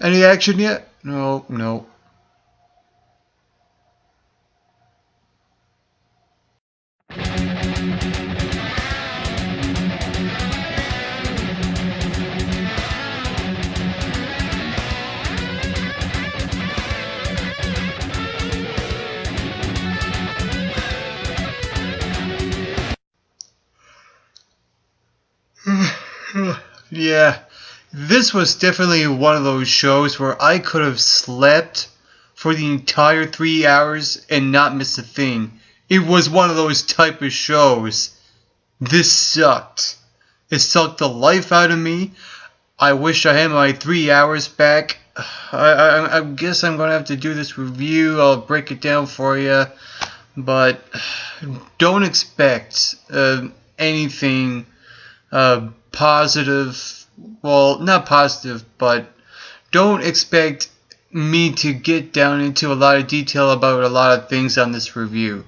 Any action yet? No, no. Yeah, this was definitely one of those shows where I could have slept for the entire 3 hours and not miss a thing. It was one of those type of shows. This sucked. It sucked the life out of me. I wish I had my 3 hours back. I guess I'm gonna have to do this review. I'll break it down for you, but don't expect anything positive. Well, not positive, but don't expect me to get down into a lot of detail about a lot of things on this review.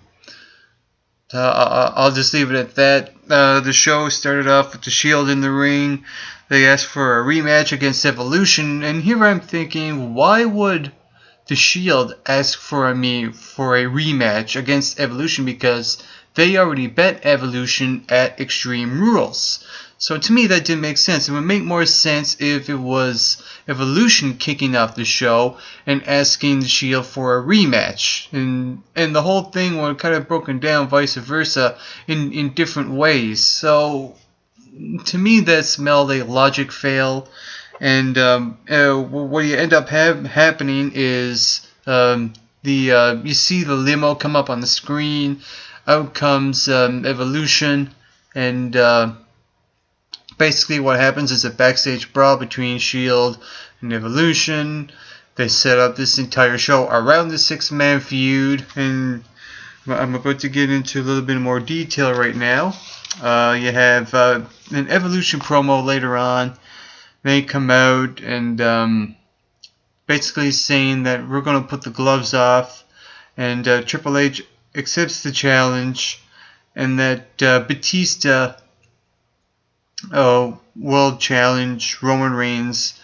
I'll just leave it at that. The show started off with the Shield in the ring. They asked for a rematch against Evolution, and here I'm thinking, why would the Shield ask for a rematch against Evolution? Because they already bet Evolution at Extreme Rules. So to me, that didn't make sense. It would make more sense if it was Evolution kicking off the show and asking the Shield for a rematch, and the whole thing would kind of broken down vice versa in different ways. So to me, that smelled a logic fail, and what you end up happening is you see the limo come up on the screen. Out comes Evolution, and basically what happens is a backstage brawl between Shield and Evolution. They set up this entire show around the six-man feud, and I'm about to get into a little bit more detail right now. You have an Evolution promo later on. They come out and basically saying that we're going to put the gloves off, and Triple H accepts the challenge, and that Batista will challenge Roman Reigns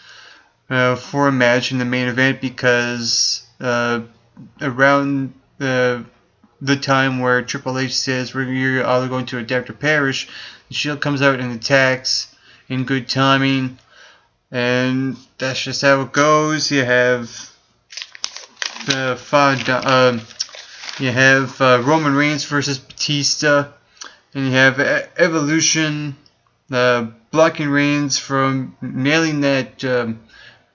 for a match in the main event, because around the time where Triple H says you're either going to adapt or perish, the Shield comes out and attacks in good timing, and that's just how it goes. You have Roman Reigns versus Batista, and you have Evolution blocking Reigns from nailing that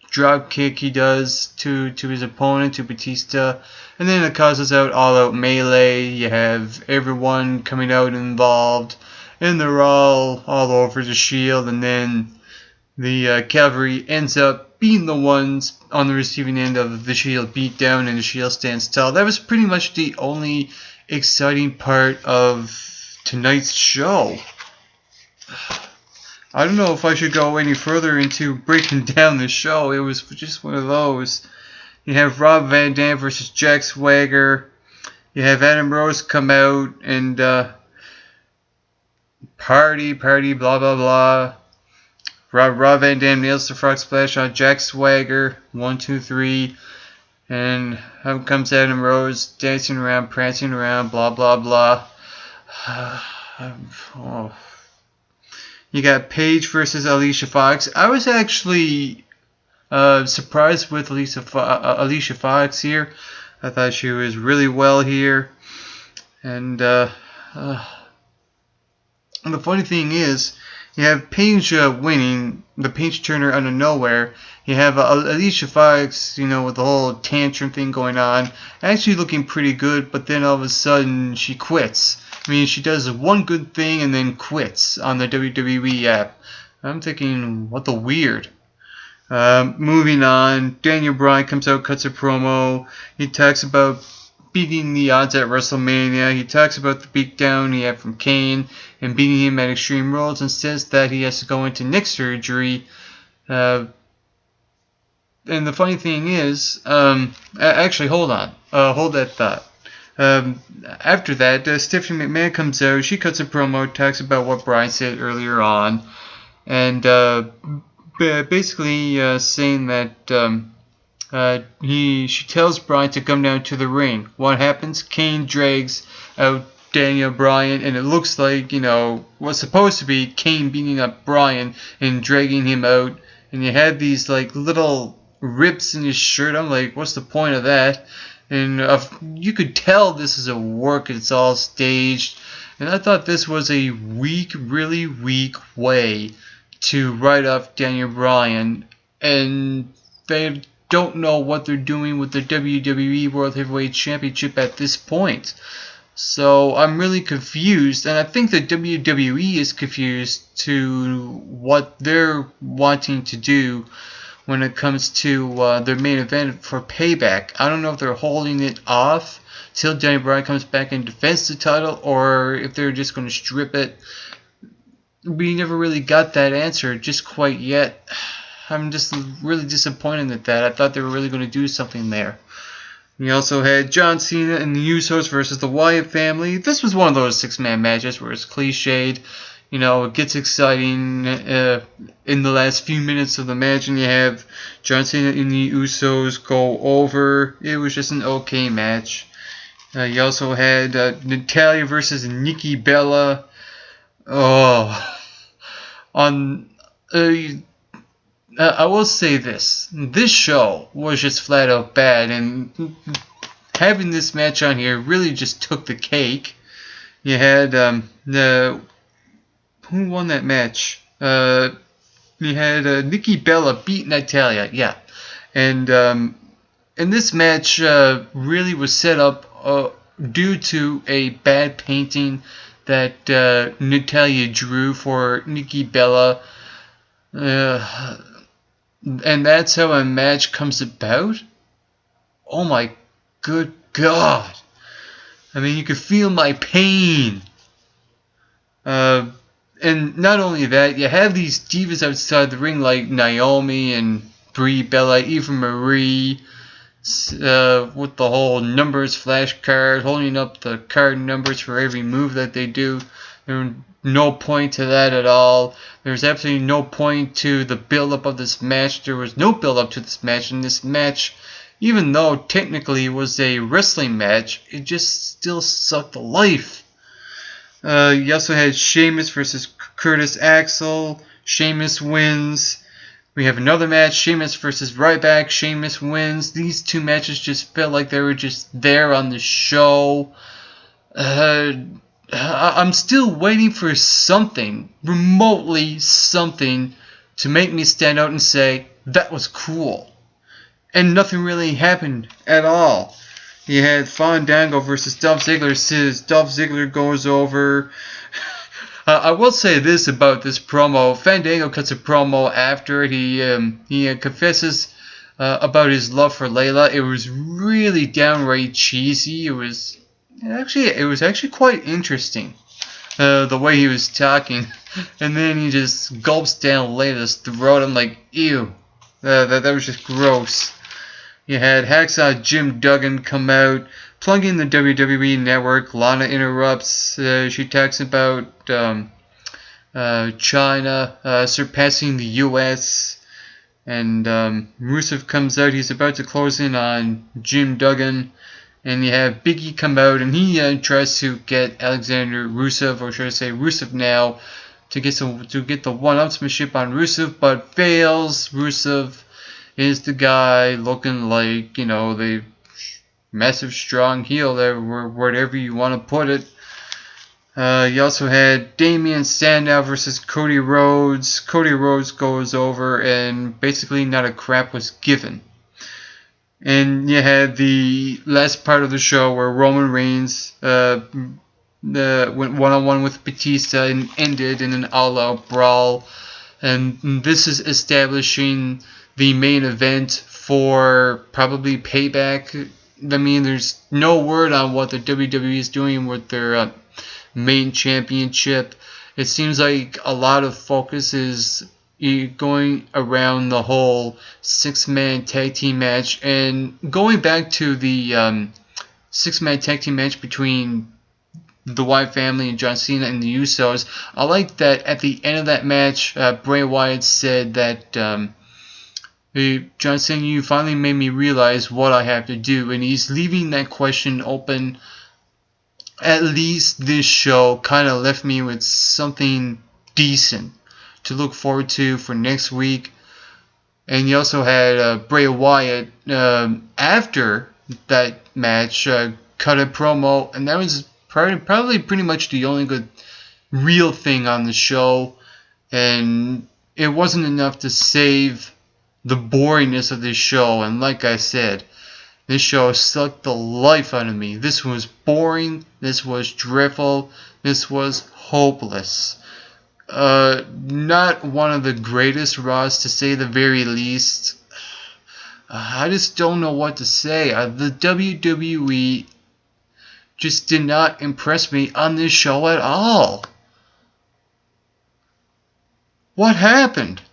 drop kick he does to his opponent, to Batista, and then it causes all-out melee. You have everyone coming out involved, and they're all over the Shield, and then the Cavalry ends up being the ones on the receiving end of the Shield beatdown, and the Shield stands tall. That was pretty much the only exciting part of tonight's show. I don't know if I should go any further into breaking down the show. It was just one of those. You have Rob Van Dam versus Jack Swagger. You have Adam Rose come out and party, blah, blah, blah. Rob Van Dam nails the frog splash on Jack Swagger. 1, 2, 3. And out comes Adam Rose dancing around, prancing around, blah, blah, blah. You got Paige versus Alicia Fox. I was actually surprised with Alicia Fox here. I thought she was really well here. And the funny thing is, you have Paige winning, the Paige Turner out of nowhere. You have Alicia Fox, with the whole tantrum thing going on, actually looking pretty good, but then all of a sudden she quits. I mean, she does one good thing and then quits on the WWE app. I'm thinking, what the weird? Moving on, Daniel Bryan comes out, cuts a promo. He talks about beating the odds at WrestleMania. He talks about the beatdown he had from Kane and beating him at Extreme Rules, and says that he has to go into neck surgery. And the funny thing is, actually, hold on. Hold that thought. After that, Stephanie McMahon comes out. She cuts a promo, talks about what Bryan said earlier on, and basically saying that she tells Bryan to come down to the ring. What happens? Kane drags out Daniel Bryan, and it looks like, what's supposed to be Kane beating up Bryan and dragging him out. And you had these like little rips in his shirt. I'm like, what's the point of that? And you could tell this is a work. It's all staged. And I thought this was a weak, really weak way to write off Daniel Bryan. And they don't know what they're doing with the WWE World Heavyweight Championship at this point. So I'm really confused, and I think the WWE is confused to what they're wanting to do when it comes to their main event for Payback. I don't know if they're holding it off till Daniel Bryan comes back and defends the title, or if they're just going to strip it. We never really got that answer just quite yet. I'm just really disappointed at that. I thought they were really going to do something there. We also had John Cena and the Usos versus the Wyatt family. This was one of those six-man matches where it's cliched. It gets exciting in the last few minutes of the match, and you have John Cena and the Usos go over. It was just an okay match. You also had Natalya versus Nikki Bella. Oh, I will say this. This show was just flat out bad, and having this match on here really just took the cake. You had who won that match? You had Nikki Bella beat Natalya, yeah. And this match really was set up due to a bad painting that Natalya drew for Nikki Bella. And that's how a match comes about? Oh my good God. I mean, you could feel my pain. And not only that, you have these divas outside the ring like Naomi and Brie Bella, Eva Marie, with the whole numbers flashcard, holding up the card numbers for every move that they do. There's no point to that at all. There's absolutely no point to the build-up of this match. There was no build-up to this match, and this match, even though technically it was a wrestling match, it just still sucked the life. You also had Sheamus versus Curtis Axel. Sheamus wins. We have another match, Sheamus versus Ryback. Sheamus wins. These two matches just felt like they were just there on the show. I'm still waiting for something, remotely something, to make me stand out and say, that was cool. And nothing really happened at all. You had Fandango versus Dolph Ziggler. Says Dolph Ziggler goes over. I will say this about this promo. Fandango cuts a promo after he confesses about his love for Layla. It was really downright cheesy. It was actually quite interesting, the way he was talking. And then he just gulps down Layla's throat. I'm like, ew. That was just gross. You had Hacksaw Jim Duggan come out, plugging the WWE Network. Lana interrupts. She talks about China surpassing the U.S. And Rusev comes out. He's about to close in on Jim Duggan. And you have Big E come out, and he tries to get Alexander Rusev, or should I say Rusev now, to get the one-upsmanship on Rusev, but fails. Rusev is the guy looking like, the massive strong heel there, whatever you want to put it. You also had Damian Sandow versus Cody Rhodes. Cody Rhodes goes over, and basically not a crap was given. And you had the last part of the show where Roman Reigns went one-on-one with Batista and ended in an all-out brawl. And this is establishing the main event for probably Payback. I mean, there's no word on what the WWE is doing with their main championship. It seems like a lot of focus is going around the whole six-man tag team match, and going back to the six-man tag team match between the Wyatt family and John Cena and the Usos. I like that at the end of that match, Bray Wyatt said that, hey, John Cena, you finally made me realize what I have to do, and he's leaving that question open. At least this show kind of left me with something decent to look forward to for next week. And you also had Bray Wyatt after that match cut a promo, and that was probably pretty much the only good real thing on the show. And it wasn't enough to save the boringness of this show. And like I said, this show sucked the life out of me. This was boring. This was dreadful. This was hopeless. Not one of the greatest Raws, to say the very least. I just don't know what to say. The WWE just did not impress me on this show at all. What happened?